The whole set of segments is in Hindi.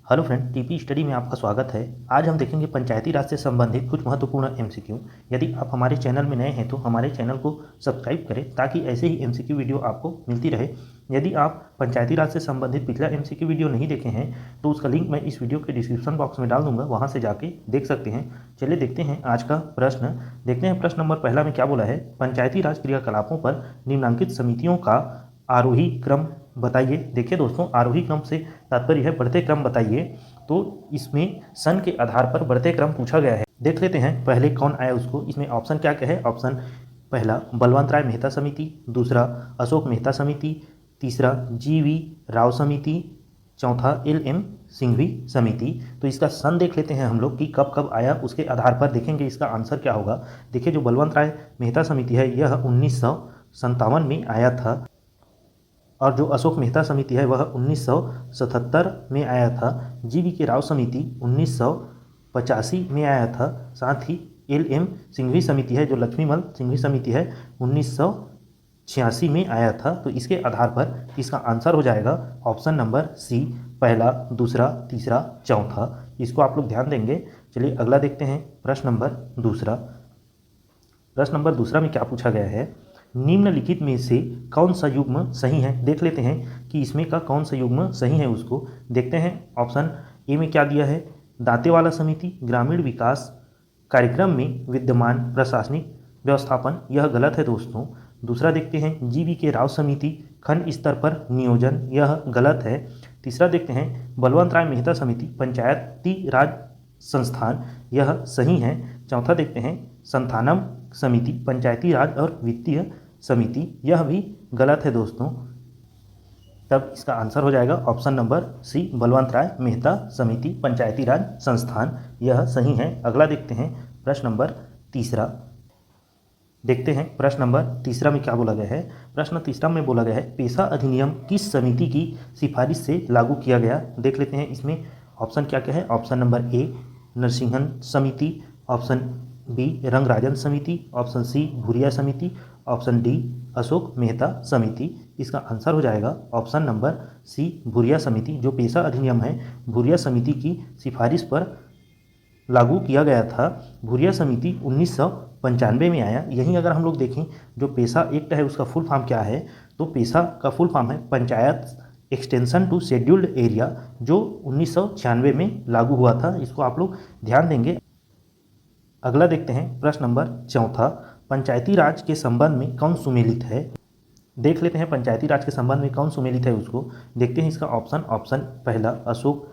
हेलो फ्रेंड, टीपी स्टडी में आपका स्वागत है। आज हम देखेंगे पंचायती राज से संबंधित कुछ महत्वपूर्ण एमसीक्यू। यदि आप हमारे चैनल में नए हैं तो हमारे चैनल को सब्सक्राइब करें ताकि ऐसे ही एमसीक्यू वीडियो आपको मिलती रहे। यदि आप पंचायती राज से संबंधित पिछला एमसीक्यू वीडियो नहीं देखे हैं तो उसका लिंक मैं इस वीडियो के डिस्क्रिप्शन बॉक्स में डाल दूंगा, वहाँ से जाके देख सकते हैं। चलिए देखते हैं आज का प्रश्न। देखते हैं प्रश्न नंबर पहला में क्या बोला है। पंचायती राज क्रियाकलापों पर निम्नांकित समितियों का आरोही क्रम बताइए। देखिए दोस्तों, आरोही क्रम से तात्पर्य है बढ़ते क्रम बताइए। तो इसमें सन के आधार पर बढ़ते क्रम पूछा गया है। देख लेते हैं पहले कौन आया उसको। इसमें ऑप्शन क्या क्या है। ऑप्शन पहला बलवंत राय मेहता समिति, दूसरा अशोक मेहता समिति, तीसरा GV राव समिति, चौथा LM सिंघवी समिति। तो इसका सन देख लेते हैं हम लोग कि कब कब आया, उसके आधार पर देखेंगे इसका आंसर क्या होगा। देखिए जो बलवंत राय मेहता समिति है यह 1957 में आया था और जो अशोक मेहता समिति है वह 1977 में आया था। GV के राव समिति 1985 में आया था। साथ ही LM सिंघवी समिति है, जो लक्ष्मीमल सिंघवी समिति है, 1986 में आया था। तो इसके आधार पर इसका आंसर हो जाएगा ऑप्शन नंबर सी, पहला, दूसरा, तीसरा, चौथा। इसको आप लोग ध्यान देंगे। चलिए अगला देखते हैं प्रश्न नंबर दूसरा। प्रश्न नंबर दूसरा में क्या पूछा गया है। निम्नलिखित में से कौन सा युग्म सही है। देख लेते हैं कि इसमें का कौन सा युग्म सही है, उसको देखते हैं। ऑप्शन ए में क्या दिया है। दांतेवाला समिति ग्रामीण विकास कार्यक्रम में विद्यमान प्रशासनिक व्यवस्थापन, यह गलत है दोस्तों। दूसरा देखते हैं GV के राव समिति खंड स्तर पर नियोजन, यह गलत है। तीसरा देखते हैं बलवंत राय मेहता समिति पंचायती राज संस्थान, यह सही है। चौथा देखते हैं संथानम समिति पंचायती राज और वित्तीय समिति, यह भी गलत है दोस्तों। तब इसका आंसर हो जाएगा ऑप्शन नंबर सी, बलवंत राय मेहता समिति पंचायती राज संस्थान, यह सही है। अगला देखते हैं प्रश्न नंबर तीसरा। देखते हैं प्रश्न नंबर तीसरा में क्या बोला गया है। प्रश्न तीसरा में बोला गया है पेशा अधिनियम किस समिति की सिफारिश से लागू किया गया। देख लेते हैं इसमें ऑप्शन क्या क्या है। ऑप्शन नंबर ए नरसिंहन समिति, ऑप्शन बी रंगराजन समिति, ऑप्शन सी भूरिया समिति, ऑप्शन डी अशोक मेहता समिति। इसका आंसर हो जाएगा ऑप्शन नंबर सी, भूरिया समिति। जो पेशा अधिनियम है भूरिया समिति की सिफारिश पर लागू किया गया था। भूरिया समिति 1995 में आया। यहीं अगर हम लोग देखें जो पेशा एक्ट है उसका फुल फॉर्म क्या है, तो पेशा का फुल फॉर्म है Panchayat extension to scheduled area, जो 1996 में लागू हुआ था। इसको आप लोग ध्यान देंगे। अगला देखते हैं प्रश्न नंबर चौथा। पंचायती राज के संबंध में कौन सुमेलित है। देख लेते हैं पंचायती राज के संबंध में कौन सुमेलित है, उसको देखते हैं। इसका ऑप्शन पहला अशोक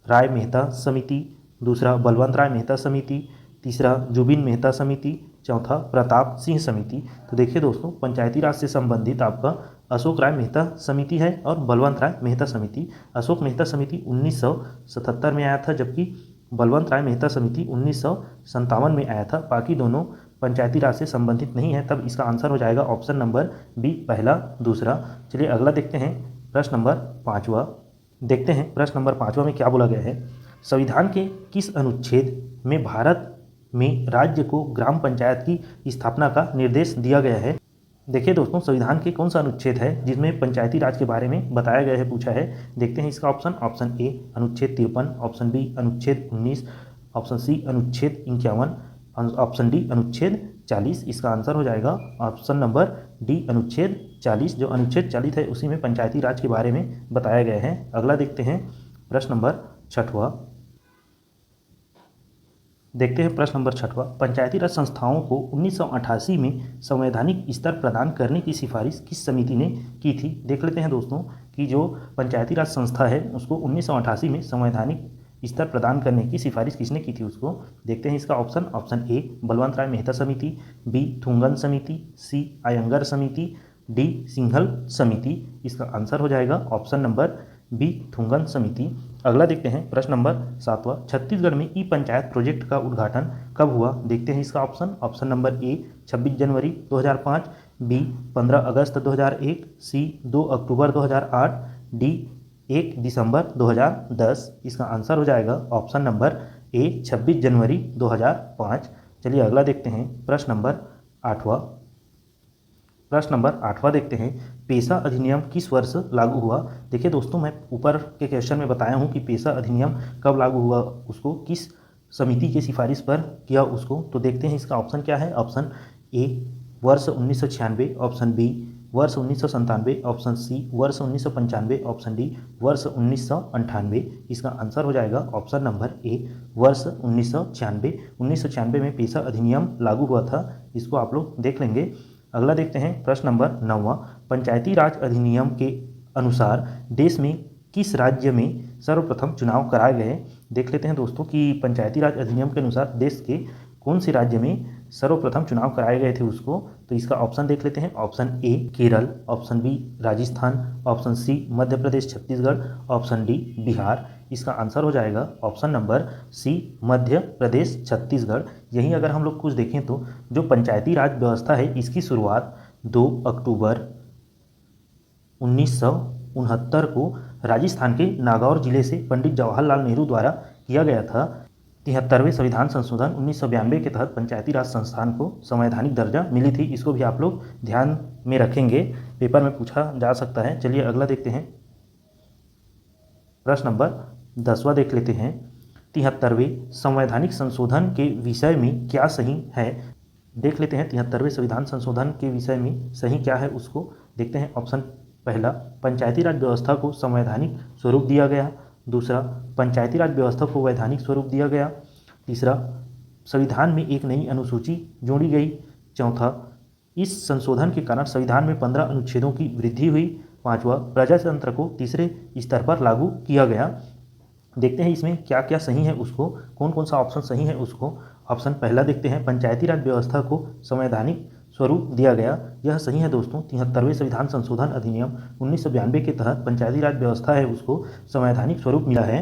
राय मेहता समिति, दूसरा बलवंत राय मेहता समिति, तीसरा जुबिन मेहता समिति, चौथा प्रताप सिंह समिति। तो देखिए दोस्तों, पंचायती राज से संबंधित आपका अशोक राय मेहता समिति है और बलवंत राय मेहता समिति। अशोक मेहता समिति 1977 में आया था, जबकि बलवंत राय मेहता समिति 1957 में आया था। बाकी दोनों पंचायती राज से संबंधित नहीं है। तब इसका आंसर हो जाएगा ऑप्शन नंबर बी, पहला, दूसरा। चलिए अगला देखते हैं प्रश्न नंबर पाँचवा। देखते हैं प्रश्न नंबर पाँचवा में क्या बोला गया है। संविधान के किस अनुच्छेद में भारत में राज्य को ग्राम पंचायत की स्थापना का निर्देश दिया गया है। देखिए दोस्तों, संविधान के कौन सा अनुच्छेद है जिसमें पंचायती राज के बारे में बताया गया है, पूछा है। देखते हैं इसका ऑप्शन ए अनुच्छेद 53, ऑप्शन बी अनुच्छेद 19, ऑप्शन सी अनुच्छेद 51, ऑप्शन डी अनुच्छेद 40। इसका आंसर हो जाएगा ऑप्शन नंबर डी, अनुच्छेद 40। जो अनुच्छेद 40 है उसी में पंचायती राज के बारे में बताया गया है। अगला देखते हैं प्रश्न नंबर छठवा। देखते हैं प्रश्न नंबर छठवा। पंचायती राज संस्थाओं को 1988 में संवैधानिक स्तर प्रदान करने की सिफारिश किस समिति ने की थी। देख लेते हैं दोस्तों कि जो पंचायती राज संस्था है उसको 1988 में संवैधानिक स्तर प्रदान करने की सिफारिश किसने की थी, उसको देखते हैं। इसका ऑप्शन ए बलवंत राय मेहता समिति, बी थुंगन समिति, सी अयंगर समिति, डी सिंघल समिति। इसका आंसर हो जाएगा ऑप्शन नंबर बी, थुंगन समिति। अगला देखते हैं प्रश्न नंबर सातवां। छत्तीसगढ़ में ई पंचायत प्रोजेक्ट का उद्घाटन कब हुआ। देखते हैं इसका ऑप्शन नंबर ए 26 जनवरी 2005, बी 15 अगस्त 2001, सी 2 अक्टूबर 2008, डी 1 दिसंबर 2010। इसका आंसर हो जाएगा ऑप्शन नंबर ए 26 जनवरी 2005। चलिए अगला देखते हैं प्रश्न नंबर आठवां। प्रश्न नंबर 8वां देखते हैं। पेशा अधिनियम किस वर्ष लागू हुआ। देखिए दोस्तों, मैं ऊपर के क्वेश्चन में बताया हूँ कि पेशा अधिनियम कब लागू हुआ, उसको किस समिति की सिफारिश पर किया उसको। तो देखते हैं इसका ऑप्शन क्या है। ऑप्शन ए वर्ष 1996, ऑप्शन बी वर्ष 1997, ऑप्शन सी वर्ष 1995, ऑप्शन डी वर्ष 1998। इसका आंसर हो जाएगा ऑप्शन नंबर ए वर्ष 1996। 1996 में पेशा अधिनियम लागू हुआ था, इसको आप लोग देख लेंगे। अगला देखते हैं प्रश्न नंबर 9वां। पंचायती राज अधिनियम के अनुसार देश में किस राज्य में सर्वप्रथम चुनाव कराए गए। देख लेते हैं दोस्तों कि पंचायती राज अधिनियम के अनुसार देश के कौन से राज्य में सर्वप्रथम चुनाव कराए गए थे उसको। तो इसका ऑप्शन देख लेते हैं। Option A Kerala, option B Rajasthan, option C Madhya Pradesh Chhattisgarh, option D Bihar. इसका आंसर हो जाएगा option number C Madhya Pradesh Chhattisgarh. यहीं अगर हम लोग कुछ देखें तो जो पंचायती राज व्यवस्था है इसकी शुरुआत 2 अक्टूबर 1969 को राजस्थान के नागौर जिले से पंडित जवाहरलाल नेहरू द्वारा किया गया था। 73वें संविधान संशोधन 1992 के तहत पंचायती राज संस्थान को संवैधानिक दर्जा मिली थी। इसको भी आप लोग ध्यान में रखेंगे, पेपर में पूछा जा सकता है। चलिए अगला देखते हैं। प्रश्न नंबर 10वां देख लेते हैं। 73वें संवैधानिक संशोधन के विषय में क्या सही है। देख लेते हैं 73वें संविधान संशोधन के विषय में सही क्या है उसको देखते हैं। ऑप्शन पहला, पंचायती राज व्यवस्था को संवैधानिक स्वरूप दिया गया। दूसरा, पंचायती राज व्यवस्था को वैधानिक स्वरूप दिया गया। तीसरा, संविधान में एक नई अनुसूची जोड़ी गई। चौथा, इस संशोधन के कारण संविधान में 15 अनुच्छेदों की वृद्धि हुई। पांचवा, प्रजातंत्र को तीसरे स्तर पर लागू किया गया। देखते हैं इसमें क्या क्या सही है उसको, कौन कौन सा ऑप्शन सही है उसको। ऑप्शन पहला देखते हैं, पंचायती राज व्यवस्था को संवैधानिक स्वरूप दिया गया, यह सही है दोस्तों। 73वें संविधान संशोधन अधिनियम 1992 के तहत पंचायती राज व्यवस्था है उसको संवैधानिक स्वरूप मिला है।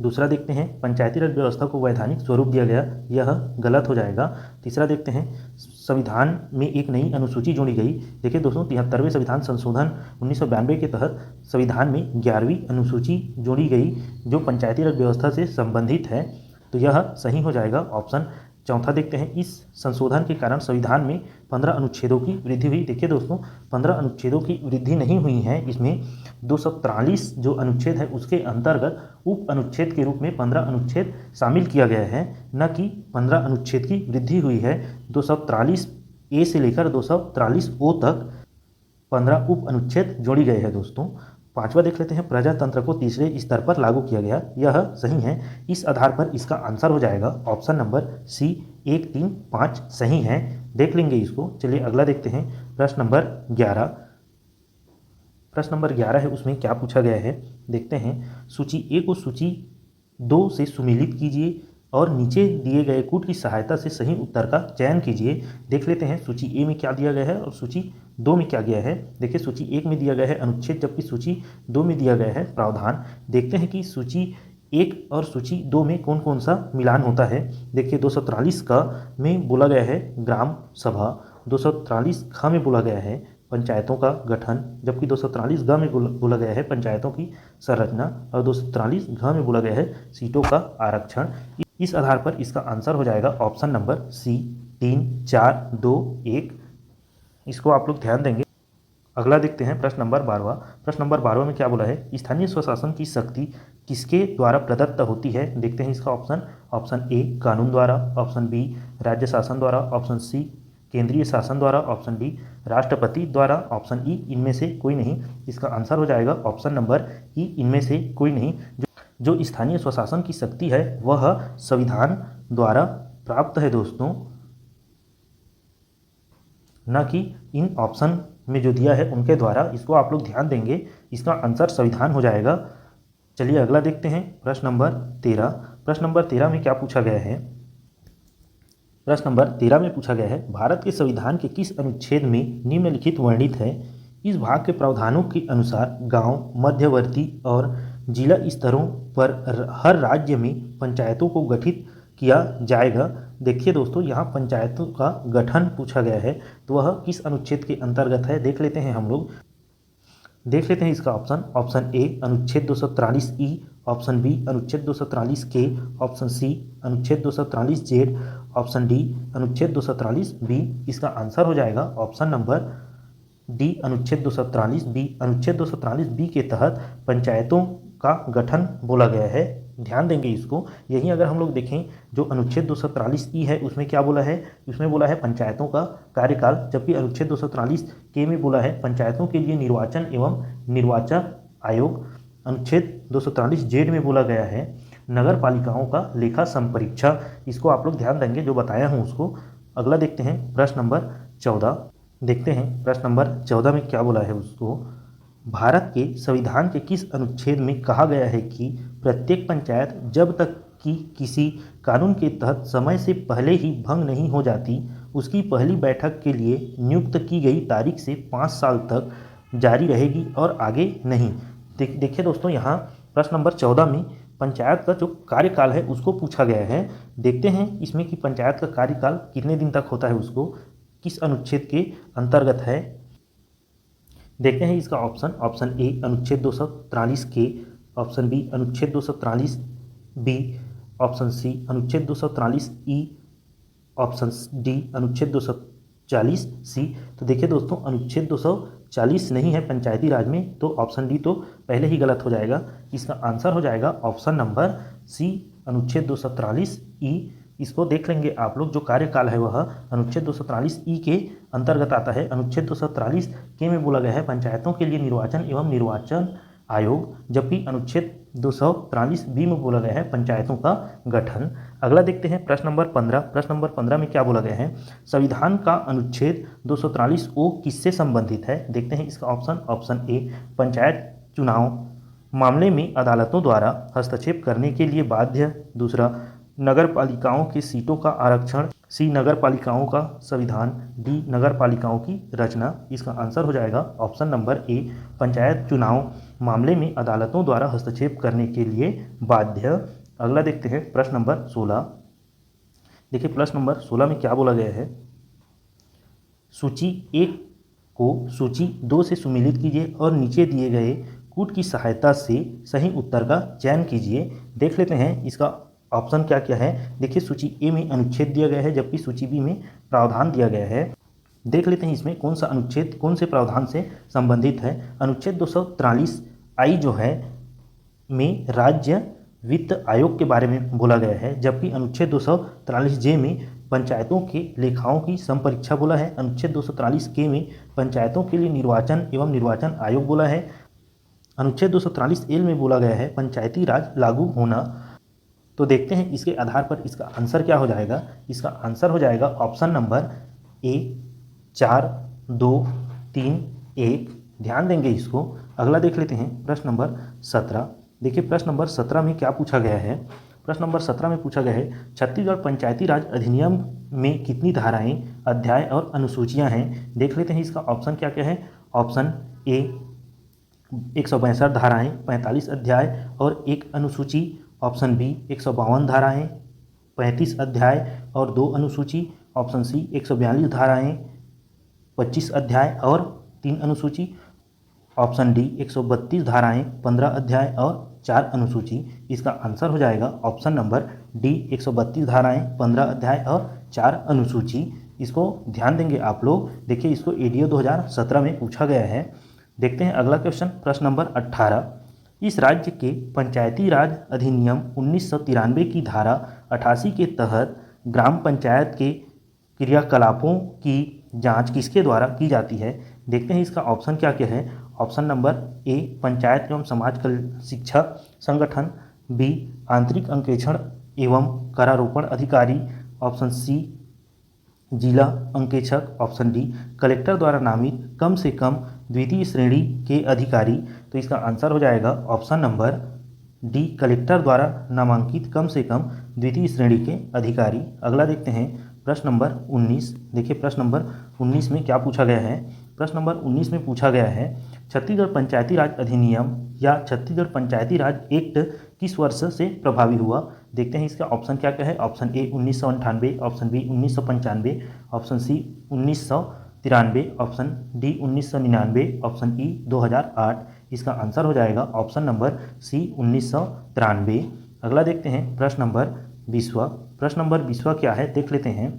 दूसरा देखते हैं, पंचायती राज व्यवस्था को वैधानिक स्वरूप दिया गया, यह गलत हो जाएगा। तीसरा देखते हैं, संविधान में एक नई अनुसूची जोड़ी गई। देखिए दोस्तों, 73वें संविधान संशोधन 1992 के तहत संविधान में 11वीं अनुसूची जोड़ी गई जो पंचायती राज व्यवस्था से संबंधित है, तो यह सही हो जाएगा ऑप्शन। चौथा देखते हैं, इस संशोधन के कारण संविधान में 15 अनुच्छेदों की वृद्धि हुई। देखिए दोस्तों, 15 अनुच्छेदों की वृद्धि नहीं हुई है, इसमें 243 जो अनुच्छेद है उसके अंतर्गत उप अनुच्छेद के रूप में 15 अनुच्छेद शामिल किया गया है, न कि 15 अनुच्छेद की वृद्धि हुई है। 243 ए से लेकर 243 ओ तक 15 उप अनुच्छेद जोड़ी गए हैं दोस्तों। पांचवा देख लेते हैं, प्रजातंत्र को तीसरे स्तर पर लागू किया गया, यह सही है। इस आधार पर इसका आंसर हो जाएगा ऑप्शन नंबर सी 1, 3, 5 सही है, देख लेंगे इसको। चलिए अगला देखते हैं। प्रश्न नंबर 11। प्रश्न नंबर 11 है, उसमें क्या पूछा गया है देखते हैं। सूची ए को सूची 2 से सुमेलित कीजिए और नीचे दिए गए कूट की सहायता से सही उत्तर का चयन कीजिए। देख लेते हैं सूची ए में क्या दिया गया है और सूची 2 में क्या गया है। देखिए सूची 1 में दिया गया है अनुच्छेद, जबकि सूची 2 में दिया गया है प्रावधान। देखते हैं कि सूची 1 और सूची 2 में कौन कौन सा मिलान होता है। देखिए 243 का में बोला गया है ग्राम सभा, 243 ख में बोला गया है पंचायतों का गठन, जबकि 243 ग में बोला गया है पंचायतों की संरचना और 243 घ में बोला गया है सीटों का आरक्षण। इस आधार पर इसका आंसर हो जाएगा ऑप्शन नंबर सी 3, 4, 2, 1। इसको आप लोग ध्यान देंगे। अगला देखते हैं प्रश्न नंबर 12वां। प्रश्न नंबर 12 में क्या बोला है, स्थानीय स्वशासन की शक्ति किसके द्वारा प्रदत्त होती है। देखते हैं इसका ऑप्शन। ऑप्शन ए कानून द्वारा, ऑप्शन बी राज्य शासन द्वारा, ऑप्शन सी केंद्रीय शासन द्वारा, ऑप्शन डी राष्ट्रपति द्वारा, ऑप्शन ई इनमें से कोई नहीं। इसका आंसर हो जाएगा ऑप्शन नंबर ई इनमें से कोई नहीं। जो स्थानीय स्वशासन की शक्ति है वह संविधान द्वारा प्राप्त है दोस्तों, न कि इन ऑप्शन में जो दिया है उनके द्वारा। इसको आप लोग ध्यान देंगे, इसका आंसर संविधान हो जाएगा। चलिए अगला देखते हैं प्रश्न नंबर 13। प्रश्न नंबर 13 में क्या पूछा गया है। प्रश्न नंबर 13 में पूछा गया है, भारत के संविधान के किस अनुच्छेद में निम्नलिखित वर्णित है। इस भाग के प्रावधानों के अनुसार गांव, मध्यवर्ती और जिला स्तरों पर हर राज्य में पंचायतों को गठित किया जाएगा। देखिए दोस्तों, यहाँ पंचायतों का गठन पूछा गया है, तो वह किस अनुच्छेद के अंतर्गत है देख लेते हैं हम लोग। देख लेते हैं इसका ऑप्शन। ऑप्शन ए अनुच्छेद 243 ई, ऑप्शन बी अनुच्छेद 243 के, ऑप्शन सी अनुच्छेद 243 जेड, ऑप्शन डी अनुच्छेद 243 बी। इसका आंसर हो जाएगा ऑप्शन नंबर डी अनुच्छेद 243 बी। अनुच्छेद 243 बी के तहत पंचायतों का गठन बोला गया है। ध्यान देंगे इसको। यही अगर हम लोग देखें जो अनुच्छेद 243 ई है उसमें क्या बोला है, उसमें बोला है पंचायतों का कार्यकाल, जबकि अनुच्छेद 243 के में बोला है पंचायतों के लिए निर्वाचन एवं निर्वाचन आयोग। अनुच्छेद 243 जेड में बोला गया है नगर पालिकाओं का लेखा संपरीक्षा। इसको आप लोग ध्यान देंगे जो बताया हूँ उसको। अगला देखते हैं प्रश्न नंबर 14। देखते हैं प्रश्न नंबर 14 में क्या बोला है उसको। भारत के संविधान के किस अनुच्छेद में कहा गया है कि प्रत्येक पंचायत जब तक कि किसी कानून के तहत समय से पहले ही भंग नहीं हो जाती उसकी पहली बैठक के लिए नियुक्त की गई तारीख से 5 साल तक जारी रहेगी और आगे नहीं। देखिए दोस्तों, यहाँ प्रश्न नंबर 14 में पंचायत का जो कार्यकाल है उसको पूछा गया है। देखते हैं इसमें कि पंचायत का कार्यकाल कितने दिन तक होता है, उसको किस अनुच्छेद के अंतर्गत है। देखते हैं इसका ऑप्शन ए अनुच्छेद 243 के, ऑप्शन बी अनुच्छेद 243 बी, ऑप्शन सी अनुच्छेद 243 ई, ऑप्शन डी अनुच्छेद 240 सी। तो देखिए दोस्तों, अनुच्छेद 240 नहीं है पंचायती राज में, तो ऑप्शन डी तो पहले ही गलत हो जाएगा। इसका आंसर हो जाएगा ऑप्शन नंबर सी अनुच्छेद 243 ई। इसको देख लेंगे आप लोग। जो कार्यकाल है वह अनुच्छेद 243 ई के अंतर्गत आता है। अनुच्छेद 243 के में बोला गया है पंचायतों के लिए निर्वाचन एवं निर्वाचन आयोग, जबकि अनुच्छेद 243 बी में बोला गया है पंचायतों का गठन। अगला देखते हैं प्रश्न नंबर 15। प्रश्न नंबर 15 में क्या बोला गया है, संविधान का अनुच्छेद 243 ओ किससे संबंधित है। देखते हैं इसका ऑप्शन ए पंचायत चुनाव मामले में अदालतों द्वारा हस्तक्षेप करने के लिए बाध्य, दूसरा नगर पालिकाओं की सीटों का आरक्षण, सी नगर पालिकाओं का संविधान, डी नगर पालिकाओं की रचना। इसका आंसर हो जाएगा ऑप्शन नंबर ए पंचायत चुनाव मामले में अदालतों द्वारा हस्तक्षेप करने के लिए बाध्य। अगला देखते हैं प्रश्न नंबर 16। देखिए प्रश्न नंबर 16 में क्या बोला गया है, सूची 1 को सूची 2 से सुमेलित कीजिए और नीचे दिए गए कूट की सहायता से सही उत्तर का चयन कीजिए। देख लेते हैं इसका ऑप्शन क्या क्या है। देखिए सूची ए में अनुच्छेद दिया गया है, जबकि सूची बी में प्रावधान दिया गया है। देख लेते हैं इसमें कौन सा अनुच्छेद कौन से प्रावधान से संबंधित है। अनुच्छेद 243 आई जो है में राज्य वित्त आयोग के बारे में बोला गया है, जबकि अनुच्छेद 243 जे में पंचायतों के लेखाओं की संपरीक्षा बोला है। अनुच्छेद 243 के में पंचायतों के लिए निर्वाचन एवं निर्वाचन आयोग बोला है। अनुच्छेद 243 एल में बोला गया है पंचायती राज लागू होना। तो देखते हैं इसके आधार पर इसका आंसर क्या हो जाएगा। इसका आंसर हो जाएगा ऑप्शन नंबर ए 4 2 3 1। ध्यान देंगे इसको। अगला देख लेते हैं प्रश्न नंबर 17। देखिए प्रश्न नंबर 17 में क्या पूछा गया है। प्रश्न नंबर 17 में पूछा गया है छत्तीसगढ़ पंचायती राज अधिनियम में कितनी धाराएं, अध्याय और अनुसूचियां हैं। देख लेते हैं इसका ऑप्शन क्या क्या है। ऑप्शन ए 162 धाराएं, 45 अध्याय और 1 अनुसूची। ऑप्शन बी 152 धाराएं, 35 अध्याय और 2 अनुसूची। ऑप्शन सी 142 धाराएं, 25 अध्याय और 3 अनुसूची। ऑप्शन डी 132 धाराएं, 15 अध्याय और 4 अनुसूची। इसका आंसर हो जाएगा ऑप्शन नंबर डी 132 धाराएं, 15 अध्याय और 4 अनुसूची। इसको ध्यान देंगे आप लोग। देखिए इसको एडीओ 2017 में पूछा गया है। देखते हैं अगला क्वेश्चन प्रश्न नंबर 18। इस राज्य के पंचायती राज अधिनियम 1993 की धारा 88 के तहत ग्राम पंचायत के क्रियाकलापों की जांच किसके द्वारा की जाती है। देखते हैं इसका ऑप्शन क्या क्या है। ऑप्शन नंबर ए पंचायत एवं समाज शिक्षा संगठन, बी आंतरिक अंकेक्षण एवं करारोपण अधिकारी, ऑप्शन सी जिला अंकेक्षक, ऑप्शन डी कलेक्टर द्वारा नामित कम से कम द्वितीय श्रेणी के अधिकारी। तो इसका आंसर हो जाएगा ऑप्शन नंबर डी कलेक्टर द्वारा नामांकित कम से कम द्वितीय श्रेणी के अधिकारी। अगला देखते हैं प्रश्न नंबर 19। देखिए प्रश्न नंबर 19 में क्या पूछा गया है। प्रश्न नंबर 19 में पूछा गया है छत्तीसगढ़ पंचायती राज अधिनियम या छत्तीसगढ़ पंचायती राज एक्ट किस वर्ष से प्रभावी हुआ। देखते हैं इसका ऑप्शन क्या क्या है। Option A 1998, option B 1995, option C 1993, option D 1999, option E 2008। इसका आंसर हो जाएगा ऑप्शन नंबर सी 1993। अगला देखते हैं प्रश्न नंबर 20। प्रश्न नंबर 20 क्या है देख लेते हैं।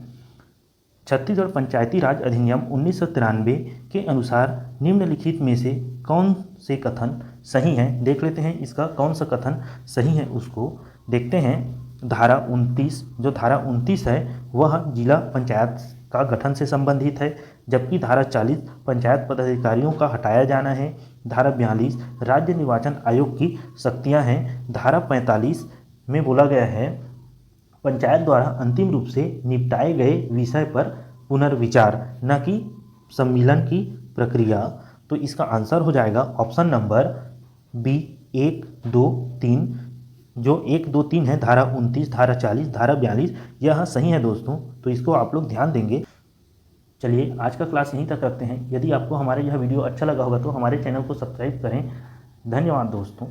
छत्तीसगढ़ पंचायती राज अधिनियम 1993 के अनुसार निम्नलिखित में से कौन से कथन सही हैं? देख लेते हैं इसका कौन सा कथन सही है, उसको देखते हैं। धारा 29, जो धारा 29 है वह जिला पंचायत का गठन से संबंधित है, जबकि धारा 40 पंचायत पदाधिकारियों का हटाया जाना है। धारा 42 राज्य निर्वाचन आयोग की शक्तियां हैं। धारा 45 में बोला गया है पंचायत द्वारा अंतिम रूप से निपटाए गए विषय पर पुनर्विचार, न कि सम्मिलन की प्रक्रिया। तो इसका आंसर हो जाएगा ऑप्शन नंबर बी 1, 2, 3। जो 1, 2, 3 है, धारा 29, धारा 40, धारा 42, यह सही है दोस्तों। तो इसको आप लोग ध्यान देंगे। चलिए आज का क्लास यहीं तक रखते हैं। यदि आपको हमारे यह वीडियो अच्छा लगा होगा तो हमारे चैनल को सब्सक्राइब करें। धन्यवाद दोस्तों।